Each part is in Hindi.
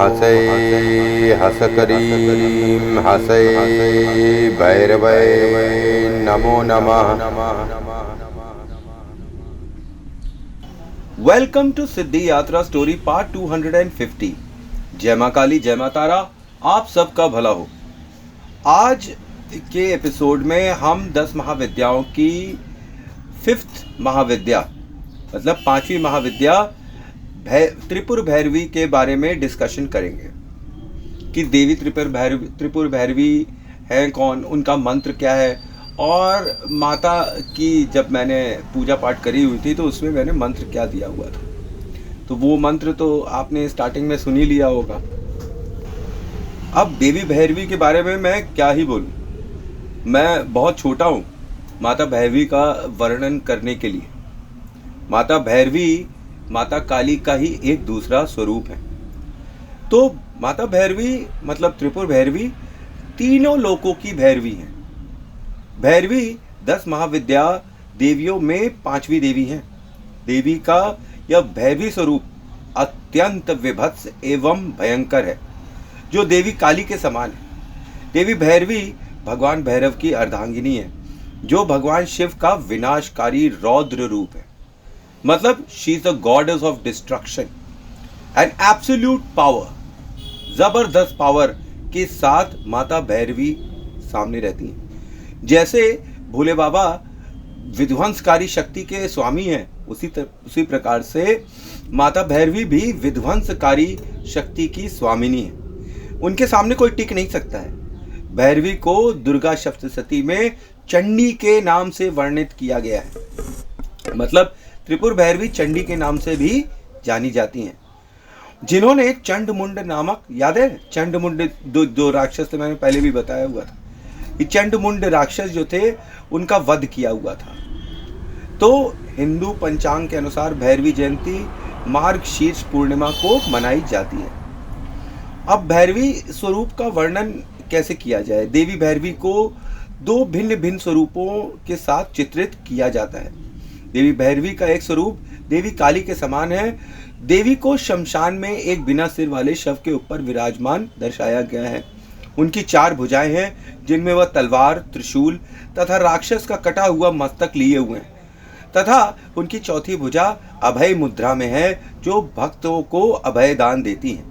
हसै हस करीं हसै भैरवै नमो नमः। वेलकम टू सिद्धि यात्रा स्टोरी पार्ट 250। जय मां काली, जय मां तारा, आप सबका भला हो। आज के एपिसोड में हम 10 महाविद्याओं की 5th महाविद्या मतलब 5वीं महाविद्या त्रिपुर भैरवी के बारे में डिस्कशन करेंगे कि देवी त्रिपुर भैरवी है कौन, उनका मंत्र क्या है। और माता की जब मैंने पूजा पाठ करी हुई थी तो उसमें मैंने मंत्र क्या दिया हुआ था, तो वो मंत्र तो आपने स्टार्टिंग में सुन ही लिया होगा। अब देवी भैरवी के बारे में मैं क्या ही बोलूं, मैं बहुत छोटा हूं माता भैरवी का वर्णन करने के लिए। माता भैरवी माता काली का ही एक दूसरा स्वरूप है। तो माता भैरवी मतलब त्रिपुर भैरवी तीनों लोकों की भैरवी है। भैरवी 10 महाविद्या देवियों में 5वीं देवी है। देवी का यह भैरवी स्वरूप अत्यंत विभत्स एवं भयंकर है, जो देवी काली के समान है। देवी भैरवी भगवान भैरव की अर्धांगिनी है, जो भगवान शिव का विनाशकारी रौद्र रूप है। मतलब she is the goddess of destruction and absolute power. जबरदस्त पावर के साथ माता भैरवी सामने रहती है। जैसे भोले बाबा विध्वंसकारी शक्ति के स्वामी हैं, उसी प्रकार से माता भैरवी भी विध्वंसकारी शक्ति की स्वामिनी है। उनके सामने कोई टिक नहीं सकता है। भैरवी को दुर्गा सप्तशती में चंडी के नाम से वर्णित किया गया है। मतलब त्रिपुर भैरवी चंडी के नाम से भी जानी जाती हैं, जिन्होंने चंडमुंड नामक, याद है चंडमुंड दो राक्षस थे, मैंने पहले भी बताया हुआ था। ये चंडमुंड राक्षस जो थे उनका वध किया हुआ था। तो हिंदू पंचांग के अनुसार भैरवी जयंती मार्गशीर्ष पूर्णिमा को मनाई जाती है। अब भैरवी स्वरूप का वर्णन कैसे किया जाए। देवी भैरवी को 2 भिन्न भिन्न स्वरूपों के साथ चित्रित किया जाता है। देवी भैरवी का एक स्वरूप देवी काली के समान है। देवी को शमशान में एक बिना सिर वाले शव के ऊपर विराजमान दर्शाया गया है। उनकी 4 भुजाएं हैं, जिनमें वह तलवार, त्रिशूल तथा राक्षस का कटा हुआ मस्तक लिए हुए हैं, तथा उनकी चौथी भुजा अभय मुद्रा में है, जो भक्तों को अभय दान देती है।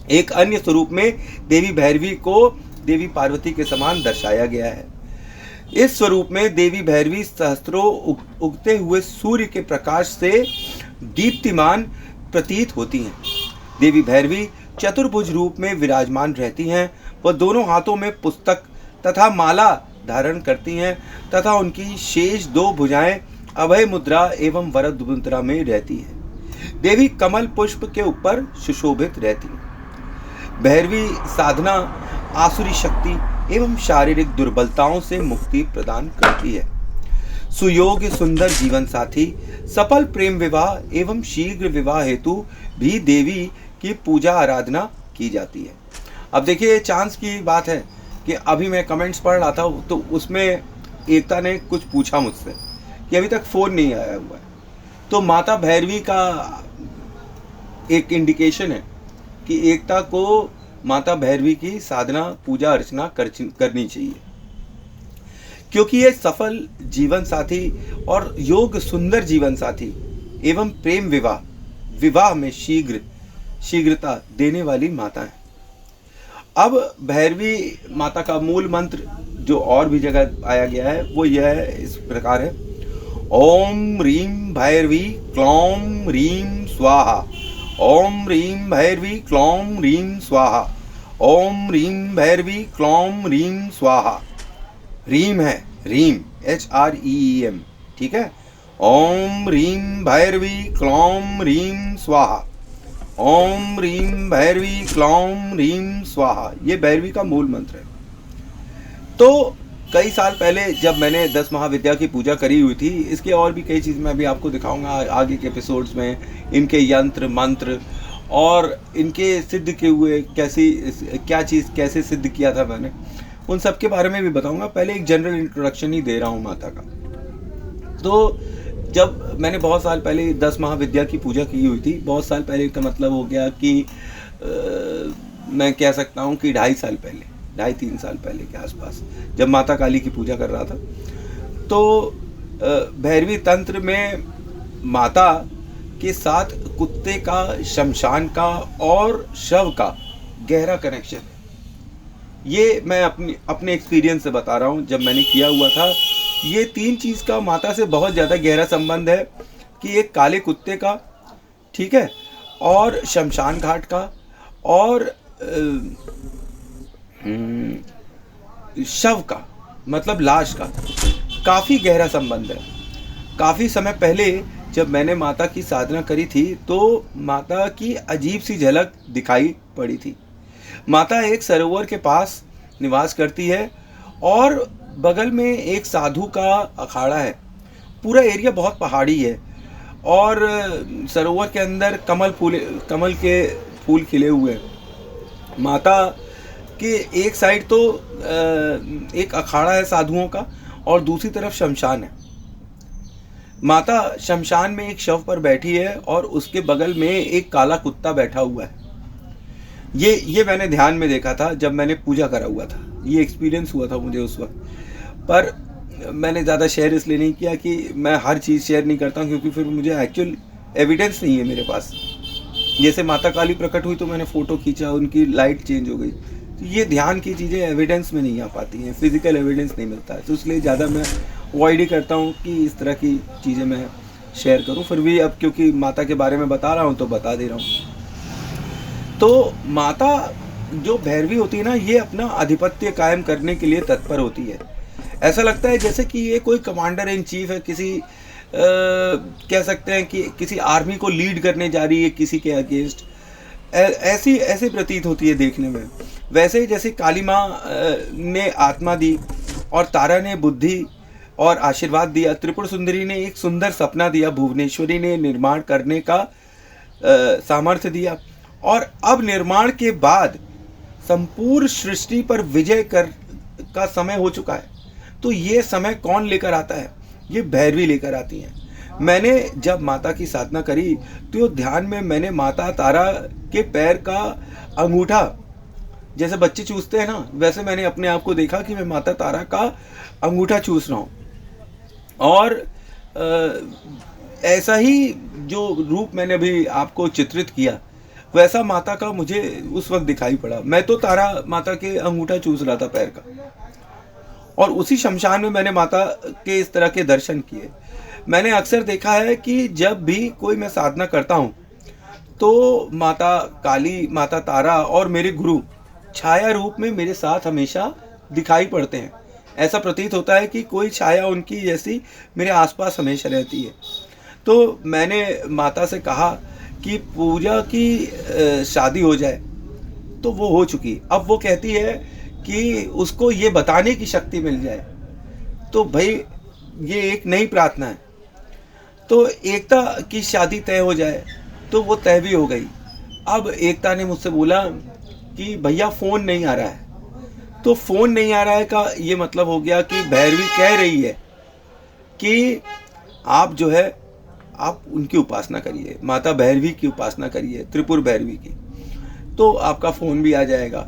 एक अन्य स्वरूप में देवी भैरवी को देवी पार्वती के समान दर्शाया गया है। इस स्वरूप में देवी भैरवी सहस्त्रों उगते हुए सूर्य के प्रकाश से दीप्तिमान प्रतीत होती हैं। देवी भैरवी चतुर्भुज रूप में विराजमान रहती हैं। वह दोनों हाथों में पुस्तक तथा माला धारण करती हैं तथा उनकी शेष 2 भुजाएं अभय मुद्रा एवं वरद मुद्रा में रहती है। देवी कमल पुष्प के ऊपर सुशोभित रहती है। भैरवी साधना आसुरी शक्ति एवं शारीरिक दुर्बलताओं से मुक्ति प्रदान करती है। सुयोग्य सुंदर जीवन साथी, सफल प्रेम विवाह एवं शीघ्र विवाह हेतु भी देवी की पूजा आराधना की जाती है। अब देखिए, चांस की बात है कि अभी मैं कमेंट्स पढ़ रहा था तो उसमें एकता ने कुछ पूछा मुझसे कि अभी तक फ़ोन नहीं आया हुआ है। तो माता भैरवी का एक इंडिकेशन है कि एकता को माता भैरवी की साधना पूजा अर्चना करनी चाहिए, क्योंकि ये सफल जीवन साथी और योग सुंदर जीवन साथी एवं प्रेम विवाह में शीघ्रता देने वाली माता है। अब भैरवी माता का मूल मंत्र जो और भी जगह आया गया है वो यह है, इस प्रकार है। ओम ह्रीं भैरवी क्लौं ह्रीं स्वाहा। ओम ह्रीं भैरवी क्लौं ह्रीं स्वाहा। ओम ह्रीं भैरवी क्लौं ह्रीं स्वाहा। ह्रीं है, ह्रीं HREEM, ठीक है। ओम ह्रीं भैरवी क्लौं ह्रीं स्वाहा। ओम ह्रीं भैरवी क्लौं ह्रीं स्वाहा, ये भैरवी का मूल मंत्र है। तो कई साल पहले जब मैंने 10 महाविद्या की पूजा करी हुई थी, इसके और भी कई चीज़ मैं अभी आपको दिखाऊंगा आगे के एपिसोड्स में। इनके यंत्र मंत्र और इनके सिद्ध किए हुए क्या चीज़ कैसे सिद्ध किया था मैंने, उन सब के बारे में भी बताऊंगा। पहले एक जनरल इंट्रोडक्शन ही दे रहा हूँ माता का। तो जब मैंने बहुत साल पहले 10 महाविद्या की पूजा की हुई थी, बहुत साल पहले का मतलब हो गया कि मैं कह सकता हूँ कि 2.5 साल पहले, 2.5-3 साल पहले के आसपास, जब माता काली की पूजा कर रहा था, तो भैरवी तंत्र में माता के साथ कुत्ते का, शमशान का और शव का गहरा कनेक्शन है। ये मैं अपने एक्सपीरियंस से बता रहा हूँ, जब मैंने किया हुआ था। ये 3 चीज़ का माता से बहुत ज़्यादा गहरा संबंध है कि एक काले कुत्ते का, ठीक है, और शमशान घाट का, और शव का, मतलब लाश का काफ़ी गहरा संबंध है। काफ़ी समय पहले जब मैंने माता की साधना करी थी तो माता की अजीब सी झलक दिखाई पड़ी थी। माता एक सरोवर के पास निवास करती है और बगल में एक साधु का अखाड़ा है। पूरा एरिया बहुत पहाड़ी है और सरोवर के अंदर कमल के फूल खिले हुए हैं। माता के एक साइड तो एक अखाड़ा है साधुओं का और दूसरी तरफ शमशान है। माता शमशान में एक शव पर बैठी है और उसके बगल में एक काला कुत्ता बैठा हुआ है। ये मैंने ध्यान में देखा था जब मैंने पूजा करा हुआ था। ये एक्सपीरियंस हुआ था मुझे उस वक्त, पर मैंने ज़्यादा शेयर इसलिए नहीं किया कि मैं हर चीज़ शेयर नहीं करता हूँ, क्योंकि फिर मुझे एक्चुअल एविडेंस नहीं है मेरे पास। जैसे माता काली प्रकट हुई तो मैंने फ़ोटो खींचा, उनकी लाइट चेंज हो गई, तो ये ध्यान की चीज़ें एविडेंस में नहीं आ पाती हैं, फिजिकल एविडेंस नहीं मिलता है, तो इसलिए ज़्यादा मैं अवॉइड ही करता हूँ कि इस तरह की चीज़ें मैं शेयर करूँ। फिर भी अब क्योंकि माता के बारे में बता रहा हूँ तो बता दे रहा हूँ। तो माता जो भैरवी होती है ना, ये अपना आधिपत्य कायम करने के लिए तत्पर होती है। ऐसा लगता है जैसे कि ये कोई कमांडर इन चीफ है, किसी कह सकते हैं कि किसी आर्मी को लीड करने जा रही है किसी के अगेंस्ट। ऐसी प्रतीत होती है देखने में। वैसे ही जैसे काली माँ ने आत्मा दी और तारा ने बुद्धि और आशीर्वाद दिया, त्रिपुर सुंदरी ने एक सुंदर सपना दिया, भुवनेश्वरी ने निर्माण करने का सामर्थ्य दिया, और अब निर्माण के बाद संपूर्ण सृष्टि पर विजय का समय हो चुका है। तो ये समय कौन लेकर आता है? ये भैरवी लेकर आती हैं। मैंने जब माता की साधना करी तो ध्यान में मैंने माता तारा के पैर का अंगूठा, जैसे बच्चे चूसते हैं ना, वैसे मैंने अपने आप को देखा कि मैं माता तारा का अंगूठा चूस रहा हूँ। और ऐसा ही जो रूप मैंने अभी आपको चित्रित किया, वैसा माता का मुझे उस वक्त दिखाई पड़ा। मैं तो तारा माता के अंगूठा चूस रहा था पैर का, और उसी शमशान में मैंने माता के इस तरह के दर्शन किए। मैंने अक्सर देखा है कि जब भी कोई मैं साधना करता हूँ तो माता काली, माता तारा और मेरे गुरु छाया रूप में मेरे साथ हमेशा दिखाई पड़ते हैं। ऐसा प्रतीत होता है कि कोई छाया उनकी जैसी मेरे आसपास हमेशा रहती है। तो मैंने माता से कहा कि पूजा की शादी हो जाए, तो वो हो चुकी। अब वो कहती है कि उसको ये बताने की शक्ति मिल जाए। तो भाई ये एक नई प्रार्थना है। तो एकता की शादी तय हो जाए, तो वो तय भी हो गई। अब एकता ने मुझसे बोला कि भैया फ़ोन नहीं आ रहा है। तो फ़ोन नहीं आ रहा है का ये मतलब हो गया कि भैरवी कह रही है कि आप जो है आप उनकी उपासना करिए, माता भैरवी की उपासना करिए, त्रिपुर भैरवी की, तो आपका फ़ोन भी आ जाएगा।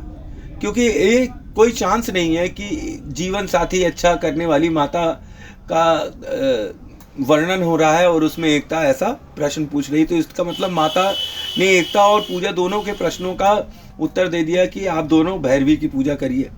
क्योंकि ये कोई चांस नहीं है कि जीवन साथी अच्छा करने वाली माता का वर्णन हो रहा है और उसमें एकता ऐसा प्रश्न पूछ रही। तो इसका मतलब माता ने एकता और पूजा दोनों के प्रश्नों का उत्तर दे दिया कि आप दोनों भैरवी की पूजा करिए।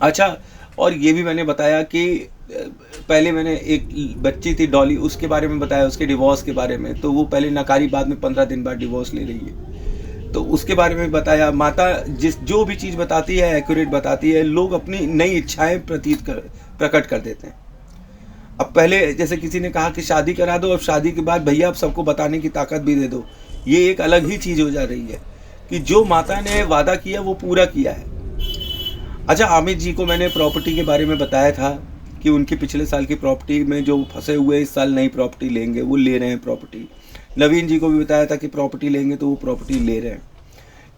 अच्छा, और ये भी मैंने बताया कि पहले मैंने एक बच्ची थी डॉली, उसके बारे में बताया, उसके डिवोर्स के बारे में। तो वो पहले नकारी, बाद में 15 दिन बाद डिवोर्स ले रही है, तो उसके बारे में बताया। माता जो भी चीज़ बताती है एक्यूरेट बताती है। लोग अपनी नई इच्छाएं प्रकट कर देते हैं। अब पहले जैसे किसी ने कहा कि शादी करा दो, अब शादी के बाद भैया अब सबको बताने की ताकत भी दे दो। ये एक अलग ही चीज़ हो जा रही है कि जो माता ने वादा किया वो पूरा किया है। अच्छा, अमित जी को मैंने प्रॉपर्टी के बारे में बताया था कि उनकी पिछले साल की प्रॉपर्टी में जो फंसे हुए इस साल नई प्रॉपर्टी लेंगे, वो ले रहे हैं प्रॉपर्टी। नवीन जी को भी बताया था कि प्रॉपर्टी लेंगे, तो वो प्रॉपर्टी ले रहे हैं।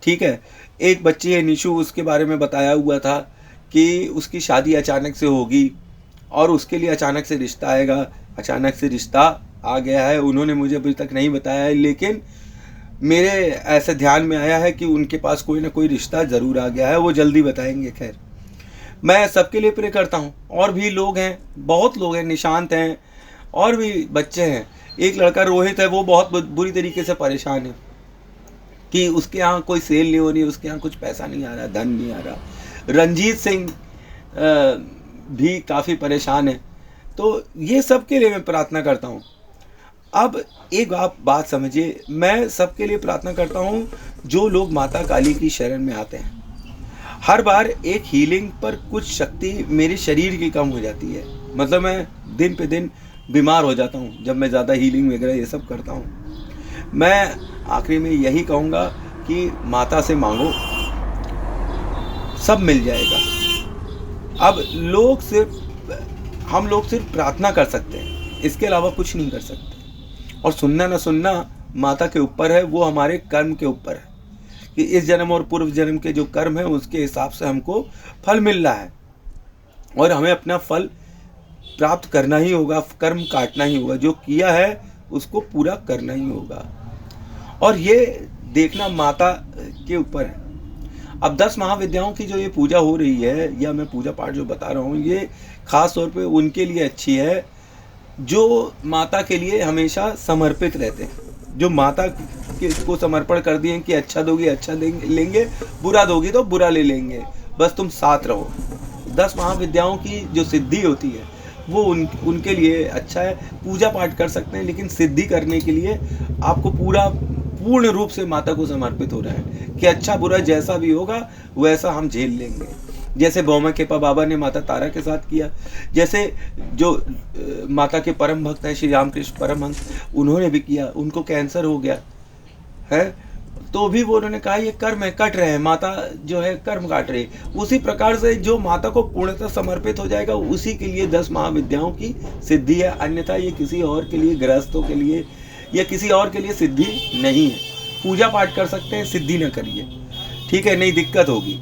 ठीक है। एक बच्ची है निशु, उसके बारे में बताया हुआ था कि उसकी शादी अचानक से होगी और उसके लिए अचानक से रिश्ता आएगा। अचानक से रिश्ता आ गया है, उन्होंने मुझे अभी तक नहीं बताया है, लेकिन मेरे ऐसे ध्यान में आया है कि उनके पास कोई ना कोई रिश्ता ज़रूर आ गया है, वो जल्दी बताएंगे। खैर, मैं सबके लिए प्रे करता हूँ। और भी लोग हैं, बहुत लोग हैं, निशांत हैं, और भी बच्चे हैं। एक लड़का रोहित है, वो बहुत बुरी तरीके से परेशान है कि उसके यहाँ कोई सेल नहीं हो रही, उसके यहाँ कुछ पैसा नहीं आ रहा, धन नहीं आ रहा। रंजीत सिंह भी काफ़ी परेशान है। तो ये सब के लिए मैं प्रार्थना करता हूँ। अब एक आप बात समझिए, मैं सबके लिए प्रार्थना करता हूँ जो लोग माता काली की शरण में आते हैं। हर बार एक हीलिंग पर कुछ शक्ति मेरे शरीर की कम हो जाती है, मतलब मैं दिन पे दिन बीमार हो जाता हूँ जब मैं ज़्यादा हीलिंग वगैरह ये सब करता हूँ। मैं आखिरी में यही कहूँगा कि माता से मांगो, सब मिल जाएगा। अब हम लोग सिर्फ प्रार्थना कर सकते हैं, इसके अलावा कुछ नहीं कर सकते। और सुनना ना सुनना माता के ऊपर है, वो हमारे कर्म के ऊपर है कि इस जन्म और पूर्व जन्म के जो कर्म है उसके हिसाब से हमको फल मिल रहा है, और हमें अपना फल प्राप्त करना ही होगा, कर्म काटना ही होगा, जो किया है उसको पूरा करना ही होगा। और ये देखना माता के ऊपर है। अब 10 महाविद्याओं की जो ये पूजा हो रही है, या मैं पूजा पाठ जो बता रहा हूँ, ये खास तौर पे उनके लिए अच्छी है जो माता के लिए हमेशा समर्पित रहते हैं, जो माता को समर्पण कर दिए कि अच्छा दोगी अच्छा लेंगे, बुरा दोगी तो बुरा ले लेंगे, बस तुम साथ रहो। 10 महाविद्याओं की जो सिद्धि होती है वो उनके लिए अच्छा है। पूजा पाठ कर सकते हैं, लेकिन सिद्धि करने के लिए आपको पूर्ण रूप से माता को समर्पित हो रहा है कि अच्छा बुरा जैसा भी होगा वैसा हम झेल लेंगे। जैसे बौमाकेपा बाबा ने माता तारा के साथ किया, जैसे जो माता के परम भक्त हैं श्री रामकृष्ण परमहंस, उन्होंने भी किया। उनको कैंसर हो गया है, तो भी वो उन्होंने कहा ये कर्म है, कट रहे हैं, माता जो है कर्म काट रही है। उसी प्रकार से जो माता को पूर्णतः समर्पित हो जाएगा, उसी के लिए 10 महाविद्याओं की सिद्धि है। अन्यथा ये किसी और के लिए, गृहस्थों के लिए या किसी और के लिए सिद्धि नहीं है। पूजा पाठ कर सकते हैं, सिद्धि न करिए, ठीक है, नहीं दिक्कत होगी।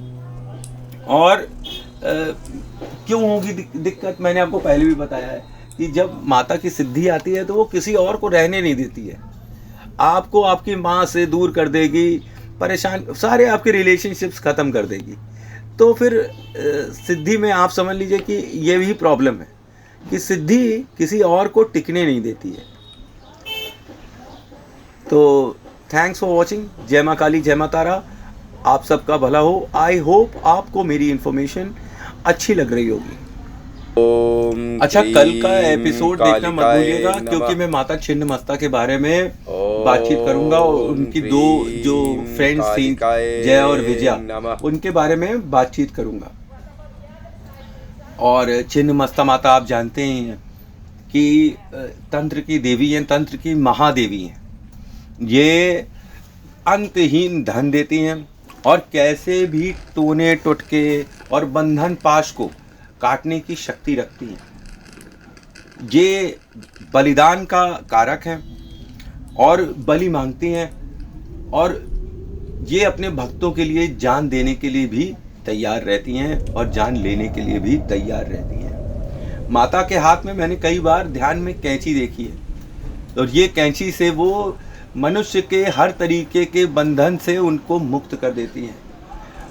और क्यों होगी दिक्कत, मैंने आपको पहले भी बताया है कि जब माता की सिद्धि आती है तो वो किसी और को रहने नहीं देती है। आपको आपकी माँ से दूर कर देगी, परेशान, सारे आपके रिलेशनशिप्स ख़त्म कर देगी। तो फिर सिद्धि में आप समझ लीजिए कि ये भी प्रॉब्लम है कि सिद्धि किसी और को टिकने नहीं देती है। तो थैंक्स फॉर वॉचिंग। जय माँ काली, जय माँ तारा, आप सबका भला हो। आई होप आपको मेरी इन्फॉर्मेशन अच्छी लग रही होगी। अच्छा, कल का एपिसोड देखना मत भूलिएगा, क्योंकि मैं माता छिन्नमस्ता के बारे में बातचीत करूंगा और उनकी 2 जो फ्रेंड्स थी, जया और विजया, उनके बारे में बातचीत करूंगा। और छिन्नमस्ता माता आप जानते ही हैं कि तंत्र की देवी हैं, तंत्र की महादेवी हैं। ये अंतहीन धन देती हैं और कैसे भी टोने टुटके और बंधन पाश को काटने की शक्ति रखती हैं। ये बलिदान का कारक है और बलि मांगती हैं, और ये अपने भक्तों के लिए जान देने के लिए भी तैयार रहती हैं और जान लेने के लिए भी तैयार रहती हैं। माता के हाथ में मैंने कई बार ध्यान में कैंची देखी है, और ये कैंची से वो मनुष्य के हर तरीके के बंधन से उनको मुक्त कर देती हैं।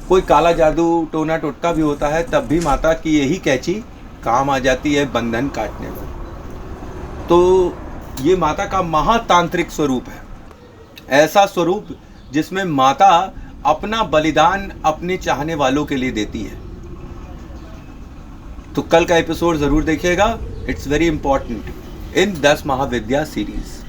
कोई काला जादू टोना टोटका भी होता है, तब भी माता की यही कैंची काम आ जाती है बंधन काटने में। तो ये माता का महातांत्रिक स्वरूप है, ऐसा स्वरूप जिसमें माता अपना बलिदान अपने चाहने वालों के लिए देती है। तो कल का एपिसोड ज़रूर देखिएगा, इट्स वेरी इंपॉर्टेंट इन 10 महाविद्या सीरीज।